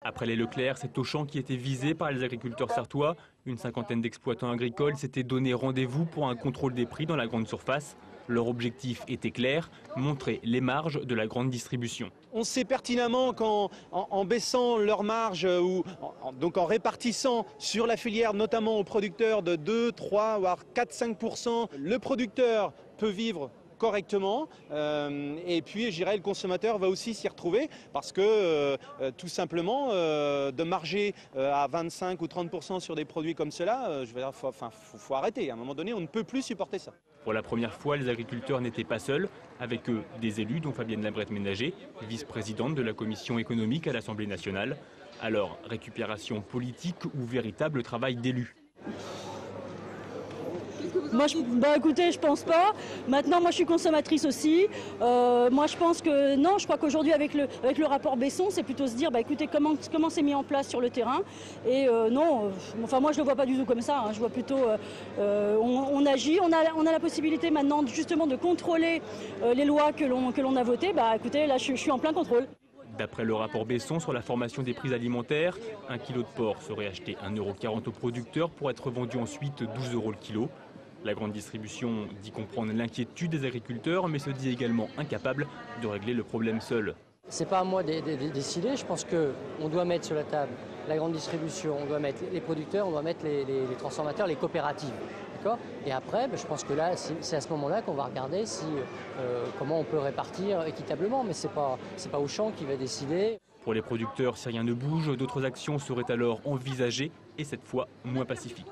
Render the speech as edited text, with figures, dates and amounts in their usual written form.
Après les Leclerc, c'est Auchan qui était visé par les agriculteurs sarthois. Une cinquantaine d'exploitants agricoles s'étaient donné rendez-vous pour un contrôle des prix dans la grande surface. Leur objectif était clair, montrer les marges de la grande distribution. On sait pertinemment qu'en baissant leurs marges ou donc en répartissant sur la filière, notamment aux producteurs de 2, 3, voire 4, 5%, le producteur peut vivre correctement et puis je dirais le consommateur va aussi s'y retrouver parce que tout simplement de marger à 25 ou 30% sur des produits comme cela, je veux dire, faut arrêter. À un moment donné, on ne peut plus supporter ça. Pour la première fois, les agriculteurs n'étaient pas seuls. Avec eux, des élus, dont Fabienne Labrette-Ménager, vice-présidente de la commission économique à l'Assemblée nationale. Alors, récupération politique ou véritable travail d'élu? Moi, écoutez, je pense pas. Maintenant, moi, je suis consommatrice aussi. Moi, je pense que non. Je crois qu'aujourd'hui, avec le rapport Besson, c'est plutôt se dire, écoutez, comment c'est mis en place sur le terrain. Et non, enfin, moi, je le vois pas du tout comme ça. Hein. Je vois plutôt, on agit. On a la possibilité maintenant, justement, de contrôler les lois que l'on a votées. Écoutez, là, je suis en plein contrôle. D'après le rapport Besson sur la formation des prix alimentaires, un kilo de porc serait acheté 1,40 € au producteur pour être vendu ensuite 12 € le kilo. La grande distribution dit comprendre l'inquiétude des agriculteurs, mais se dit également incapable de régler le problème seul. C'est pas à moi de décider, je pense qu'on doit mettre sur la table la grande distribution, on doit mettre les producteurs, on doit mettre les transformateurs, les coopératives. Et après, je pense que là, c'est à ce moment-là qu'on va regarder comment on peut répartir équitablement, mais c'est pas Auchan qui va décider. Pour les producteurs, si rien ne bouge, d'autres actions seraient alors envisagées, et cette fois moins pacifiques.